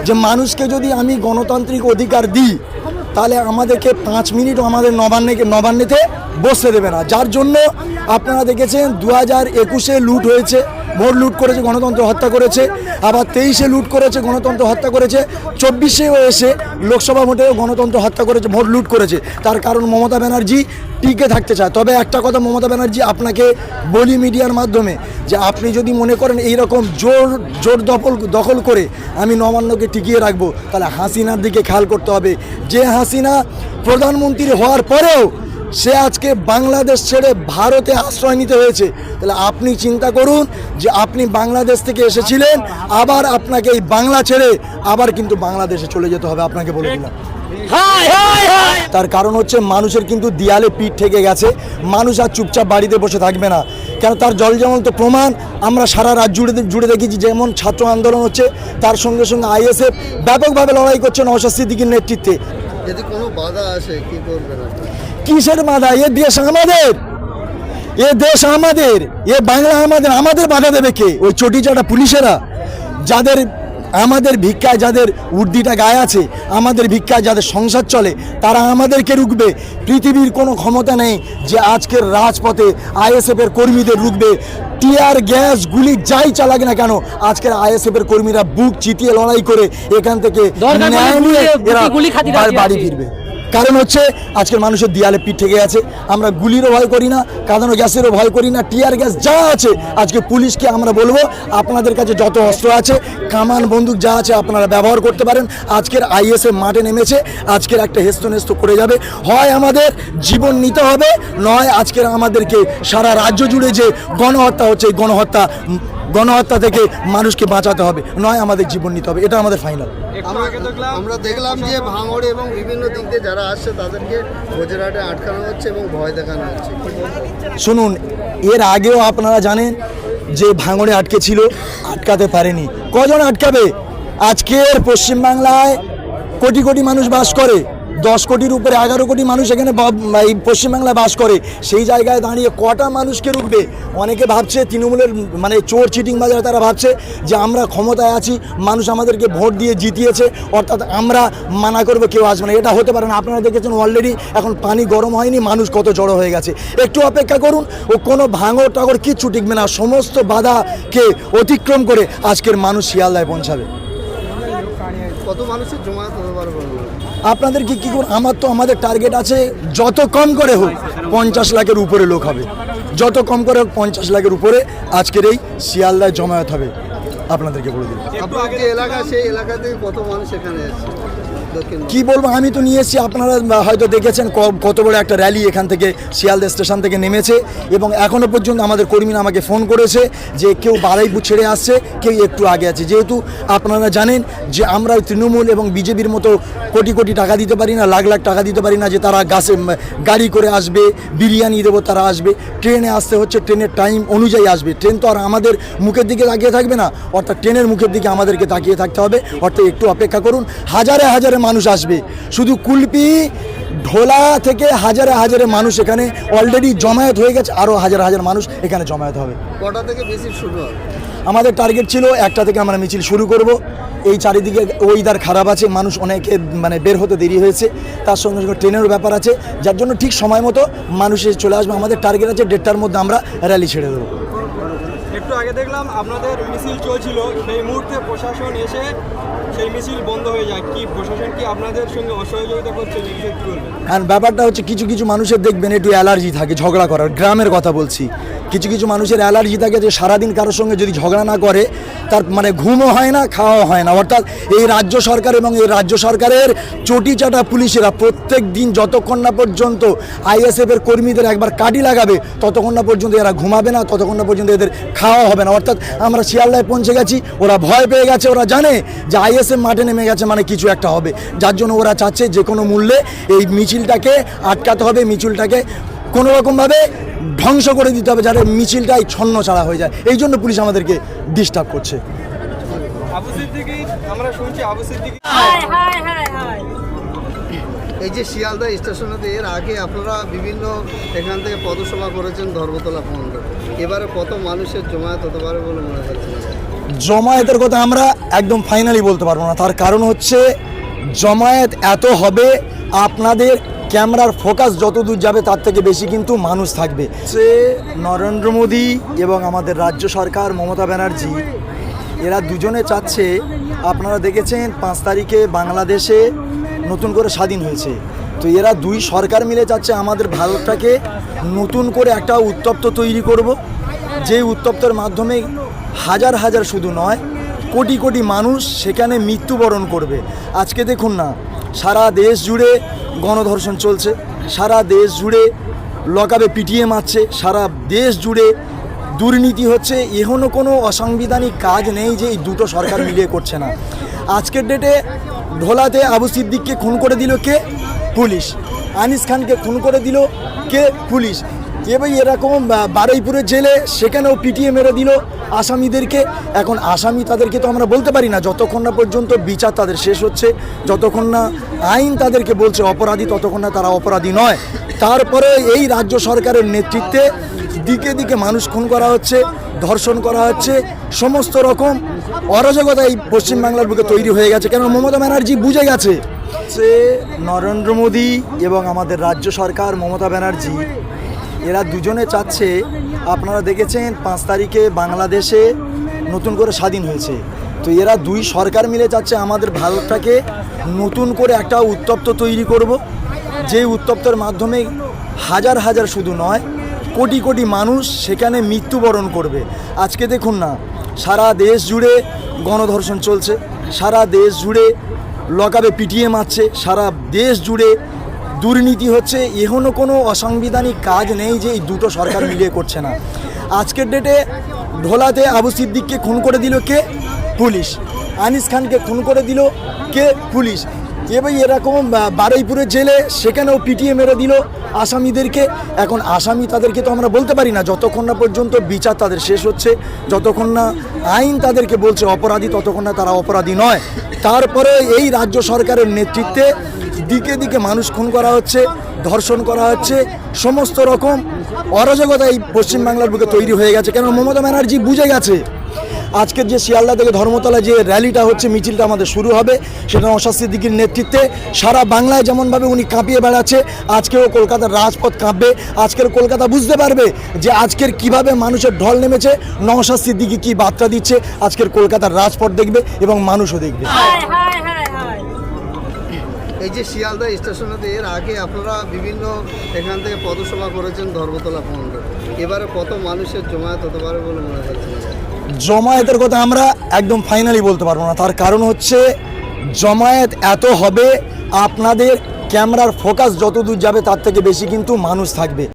যে মানুষকে যদি আমি গণতান্ত্রিক অধিকার দিই তাহলে আমাদেরকে 5 মিনিটও আমাদের নবান্নেতে বসতে দেবে না। যার জন্য আপনারা দেখেছেন 2021-এ লুট হয়েছে, ভোট লুট করেছে, গণতন্ত্র হত্যা করেছে, আবার 23-এ লুট করেছে, গণতন্ত্র হত্যা করেছে, 24-এও এসে লোকসভা ভোটেও গণতন্ত্র হত্যা করেছে, ভোট লুট করেছে। তার কারণ মমতা ব্যানার্জি টিকে থাকতে চায়। তবে একটা কথা মমতা ব্যানার্জি আপনাকে বলি মিডিয়ার মাধ্যমে, যে আপনি যদি মনে করেন এইরকম জোর দখল করে আমি নবান্নকে টিকিয়ে রাখবো, তাহলে হাসিনার দিকে খেয়াল করতে হবে। যে হাসিনা প্রধানমন্ত্রী হওয়ার পরেও সে আজকে বাংলাদেশ ছেড়ে ভারতে আশ্রয় নিতে হয়েছে। তাহলে আপনি চিন্তা করুন যে আপনি বাংলাদেশ থেকে এসেছিলেন, আবার আপনাকে এই বাংলা ছেড়ে আবার কিন্তু বাংলাদেশে চলে যেতে হবে, আপনাকে বলে দিলাম। তার কারণ হচ্ছে মানুষের কিন্তু দেয়ালে পিঠ ঠেকে গেছে। মানুষ আর চুপচাপ বাড়িতে বসে থাকবে না, কেন তার জলজমন্ত প্রমাণ আমরা সারা রাত জুড়ে দেখেছি। যেমন ছাত্র আন্দোলন হচ্ছে, তার সঙ্গে সঙ্গে আইএসএফ ব্যাপকভাবে লড়াই করছে নওশাদ সিদ্দিকীর নেতৃত্বে। যদি কোনো বাধা আসে কি করবেন? কিসের বাধা? এ দেশ আমাদের, এ দেশ আমাদের, এ বাংলা আমাদের। আমাদের বাধা দেবে কে? ওই চটিচাটা পুলিশেরা, যাদের আমাদের ভিক্ষায়, যাদের উর্দিটা গায়ে আছে, আমাদের ভিক্ষায় যাদের সংসার চলে, তারা আমাদেরকে রুখবে। পৃথিবীর কোনো ক্ষমতা নেই যে আজকের রাজপথে আইএসএফের কর্মীদের রুখবে। টিয়ার গ্যাস গুলি যাই চালাক না কেন, আজকের আইএসএফের কর্মীরা বুক চিতিয়ে লড়াই করে এখান থেকে ন্যায় নিয়ে এরা বাড়ি ফিরবে। কারণ হচ্ছে আজকের মানুষের দেয়ালে পিঠ থেকে গেছে। আমরা গুলিরও ভয় করি না, কাঁদানো গ্যাসেরও ভয় করি না, টিয়ার গ্যাস যা আছে। আজকে পুলিশকে আমরা বলবো আপনাদের কাছে যত অস্ত্র আছে, কামান বন্দুক যা আছে আপনারা ব্যবহার করতে পারেন। আজকের আইএসএফ মাঠে নেমেছে, আজকের একটা হেস্তনেস্ত করে যাবে। হয় আমাদের জীবন নিতে হবে, নয় আজকের আমাদেরকে সারা রাজ্য জুড়ে যে গণহত্যা হচ্ছে, এই গণহত্যা থেকে মানুষকে বাঁচাতে হবে, নয় আমাদের জীবন নিতে হবে। এটা আমাদের ফাইনাল। আমরা দেখলাম যে ভাঙড়ে এবং বিভিন্ন দিক দিয়ে যারা আসছে তাদেরকে গুজরাটে আটকানো হচ্ছে এবং ভয় দেখানো হচ্ছে। শুনুন, এর আগেও আপনারা জানেন যে ভাঙড়ে আটকেছিল, আটকাতে পারেনি। কজন আটকাবে? আজকের পশ্চিমবাংলায় কোটি কোটি মানুষ বাস করে, 10 কোটির উপরে 11 কোটি মানুষ এখানে এই পশ্চিমবাংলায় বাস করে। সেই জায়গায় দাঁড়িয়ে কটা মানুষকে রুখবে? অনেকে ভাবছে তৃণমূলের চোর চিটিং বাজারে, তারা ভাবছে যে আমরা ক্ষমতায় আছি, মানুষ আমাদেরকে ভোট দিয়ে জিতিয়েছে, অর্থাৎ আমরা মানা করবো, কেউ আসবে না। এটা হতে পারে না। আপনারা দেখেছেন অলরেডি এখন পানি গরম হয়নি, মানুষ কত জড়ো হয়ে গেছে। একটু অপেক্ষা করুন, ও কোনো ভাঙর টাগর কিচ্ছু টিকবে না। সমস্ত বাধাকে অতিক্রম করে আজকের মানুষ শিয়ালদায় পৌঁছাবে। কত মানুষের জমায়েত হতে পারবে? আপনাদের কি করুন, আমাদের টার্গেট আছে যত কম করে হোক 50 লাখের উপরে লোক হবে, যত কম করে হোক 50 লাখের উপরে আজকের এই শিয়ালদায় জমায়েত হবে। আপনাদেরকে বলে দিই, আপনার যে এলাকা, সেই এলাকা থেকে কত মানুষ এখানে এসেছে? কি বলবো, আমি তো নিয়ে এসেছি। আপনারা হয়তো দেখেছেন কত বড় একটা র্যালি এখান থেকে শিয়ালদা স্টেশন থেকে নেমেছে, এবং এখনও পর্যন্ত আমাদের কর্মীরা আমাকে ফোন করেছে যে কেউ বারুইপুর ছেড়ে আসছে, কেউ একটু আগে আছে। যেহেতু আপনারা জানেন যে আমরা তৃণমূল এবং বিজেপির মতো কোটি কোটি টাকা দিতে পারি না, লাখ লাখ টাকা দিতে পারি না যে তারা গাড়ি করে আসবে, বিরিয়ানি দেবো তারা আসবে। ট্রেনে আসতে হচ্ছে, ট্রেনের টাইম অনুযায়ী আসবে। ট্রেন তো আর আমাদের মুখের দিকে তাকিয়ে থাকবে না, অর্থাৎ ট্রেনের মুখের দিকে আমাদেরকে তাকিয়ে থাকতে হবে। অর্থাৎ একটু অপেক্ষা করুন, হাজারে হাজারে মানুষ আসবে। শুধু কুলপি ঢোলা থেকে হাজারে হাজারে মানুষ এখানে অলরেডি জমায়েত হয়ে গেছে, আরও হাজার হাজার মানুষ এখানে জমায়েত হবে। কটা থেকে বেশি শুরু হবে? আমাদের টার্গেট ছিল 1টা থেকে আমরা মিছিল শুরু করব। এই চারিদিকে ওয়েদার খারাপ আছে, মানুষ অনেকে বের হতে দেরি হয়েছে, তার সঙ্গে সঙ্গে ট্রেনেরও ব্যাপার আছে, যার জন্য ঠিক সময় মতো মানুষ এসে চলে আসবে। আমাদের টার্গেট আছে 1:30টার মধ্যে আমরা র্যালি ছেড়ে দেবো। একটু আগে দেখলাম আপনাদের মিছিল চলছিল, সেই মুহূর্তে প্রশাসন এসে সেই মিছিল বন্ধ হয়ে যায়। কি প্রশাসন কি আপনাদের সঙ্গে অসহযোগিতা করছে? হ্যাঁ, ব্যাপারটা হচ্ছে কিছু কিছু মানুষের দেখবেন একটু অ্যালার্জি থাকে ঝগড়া করার। গ্রামের কথা বলছি, কিছু কিছু মানুষের অ্যালার্জি থাকে যে সারাদিন কারোর সঙ্গে যদি ঝগড়া না করে তার ঘুমও হয় না, খাওয়াও হয় না। অর্থাৎ এই রাজ্য সরকার এবং এই রাজ্য সরকারের চটিচাটা পুলিশেরা প্রত্যেক দিন যতক্ষণ না পর্যন্ত আইএসএফের কর্মীদের একবার কাটি লাগাবে, ততক্ষণ না পর্যন্ত এরা ঘুমাবে না, ততক্ষণ না পর্যন্ত এদের খাওয়া হবে না। অর্থাৎ আমরা শিয়ালদায় পৌঁছে গেছি, ওরা ভয় পেয়ে গেছে, ওরা জানে যে আইএসএফ মাঠে নেমে গেছে, কিছু একটা হবে। যার জন্য ওরা চাচ্ছে যে কোনো মূল্যে এই মিছিলটাকে আটকাতে হবে, মিছিলটাকে কোনো রকমভাবে ধ্বংস করে দিতে হবে, যাতে মিছিলটাই ছন্ন ছাড়া হয়ে যায়। এই জন্য পুলিশ আমাদেরকে ডিস্টার্ব করছে। এই যে শিয়ালদা স্টেশনেতে এর আগে আপনারা বিভিন্ন এখান থেকে পদসভা করেছেন ধর্মতলা পর্যন্ত, এবারে কত মানুষের জমায়েত হতে পারে বলে মনে করছেন? জমায়েতের কথা আমরা একদম ফাইনালি বলতে পারবো না, তার কারণ হচ্ছে জমায়েত এত হবে, আপনাদের ক্যামেরার ফোকাস যত দূর যাবে তার থেকে বেশি কিন্তু মানুষ থাকবে। সে নরেন্দ্র মোদী এবং আমাদের রাজ্য সরকার মমতা ব্যানার্জি, এরা দুজনে চাচ্ছে, আপনারা দেখেছেন 5 তারিখে বাংলাদেশে নতুন করে স্বাধীন হয়েছে, তো এরা দুই সরকার মিলে চাচ্ছে আমাদের ভারতটাকে নতুন করে একটা উত্তপ্ত তৈরি করব, যে উত্তপ্তের মাধ্যমে হাজার হাজার শুধু নয় কোটি কোটি মানুষ সেখানে মৃত্যুবরণ করবে। আজকে দেখুন না, সারা দেশ জুড়ে গণধর্ষণ চলছে, সারা দেশ জুড়ে লকআপে পিটিয়ে মারছে, সারা দেশ জুড়ে দুর্নীতি হচ্ছে। এখনও কোনো অসাংবিধানিক কাজ নেই যে এই দুটো সরকার মিলিয়ে করছে না। আজকের ডেটে ঢোলাতে আবু সিদ্দিককে খুন করে দিল কে? পুলিশ। আনিস খানকে খুন করে দিল কে? পুলিশ। এবার এরকম বারুইপুরের জেলে সেখানেও পিটিয়ে মেরে দিল আসামিদেরকে। এখন আসামি তাদেরকে তো আমরা বলতে পারি না যতক্ষণ না পর্যন্ত বিচার তাদের শেষ হচ্ছে, যতক্ষণ না আইন তাদেরকে বলছে অপরাধী, ততক্ষণ না তারা অপরাধী নয়। তারপরে এই রাজ্য সরকারের নেতৃত্বে দিকে দিকে মানুষ খুন করা হচ্ছে, ধর্ষণ করা হচ্ছে, সমস্ত রকম অরাজকতা এই পশ্চিমবাংলার বুকে তৈরি হয়ে গেছে। কেন মমতা ব্যানার্জি বুঝে গেছে সে নরেন্দ্র মোদী এবং আমাদের রাজ্য সরকার মমতা ব্যানার্জি, এরা দুজনে চাচ্ছে, আপনারা দেখেছেন 5 তারিখে বাংলাদেশে নতুন করে স্বাধীন হয়েছে, তো এরা দুই সরকার মিলে চাচ্ছে আমাদের ভারতটাকে নতুন করে একটা উত্তপ্ত তৈরি করব, যে উত্তপ্তের মাধ্যমে হাজার হাজার শুধু নয় কোটি কোটি মানুষ সেখানে মৃত্যুবরণ করবে। আজকে দেখুন না, সারা দেশ জুড়ে গণধর্ষণ চলছে, সারা দেশ জুড়ে লকআপে পিটিয়ে মারছে, সারা দেশ জুড়ে দুর্নীতি হচ্ছে। এখনও কোনো অসাংবিধানিক কাজ নেই যে এই দুটো সরকার মিলিয়ে করছে না। আজকের ডেটে ঢোলাতে আবু সিদ্দিককে খুন করে দিল কে? পুলিশ। আনিস খানকে খুন করে দিল কে? পুলিশ। এবার এরকম বারুইপুরের জেলে সেখানেও পিটিয়ে মেরে দিল আসামিদেরকে। এখন আসামি তাদেরকে তো আমরা বলতে পারি না যতক্ষণ না পর্যন্ত বিচার তাদের শেষ হচ্ছে, যতক্ষণ না আইন তাদেরকে বলছে অপরাধী, ততক্ষণ না তারা অপরাধী নয়। তারপরে এই রাজ্য সরকারের নেতৃত্বে দিকে দিকে মানুষ খুন করা হচ্ছে, ধর্ষণ করা হচ্ছে, সমস্ত রকম অরাজকতা এই পশ্চিমবাংলার বুকে তৈরি হয়ে গেছে। কেন মমতা ব্যানার্জি বুঝে গেছে। আজকের যে শিয়ালদা থেকে ধর্মতলা যে র্যালিটা হচ্ছে, মিছিলটা আমাদের শুরু হবে, সেটা নওশাদ সিদ্দিকীর নেতৃত্বে সারা বাংলায় যেমনভাবে উনি কাঁপিয়ে বেড়াচ্ছে, আজকেও কলকাতার রাজপথ কাঁপবে। আজকের কলকাতা বুঝতে পারবে যে আজকের কিভাবে মানুষের ঢল নেমেছে, নওশাদ সিদ্দিকী কী বার্তা দিচ্ছে। আজকের কলকাতার রাজপথ দেখবে এবং মানুষও দেখবে। এই যে শিয়ালদা স্টেশনেতে এর আগে আপনারা বিভিন্ন এখান থেকে পদসভা করেছেন ধর্মতলা পর্যন্ত, এবারে কত মানুষের জমায়েত হতে পারে বলে মনে হচ্ছে? জমায়েতের কথা আমরা একদম ফাইনালি বলতে পারবো না, তার কারণ হচ্ছে জমায়েত এত হবে, আপনাদের ক্যামেরার ফোকাস যত দূর যাবে তার থেকে বেশি কিন্তু মানুষ থাকবে।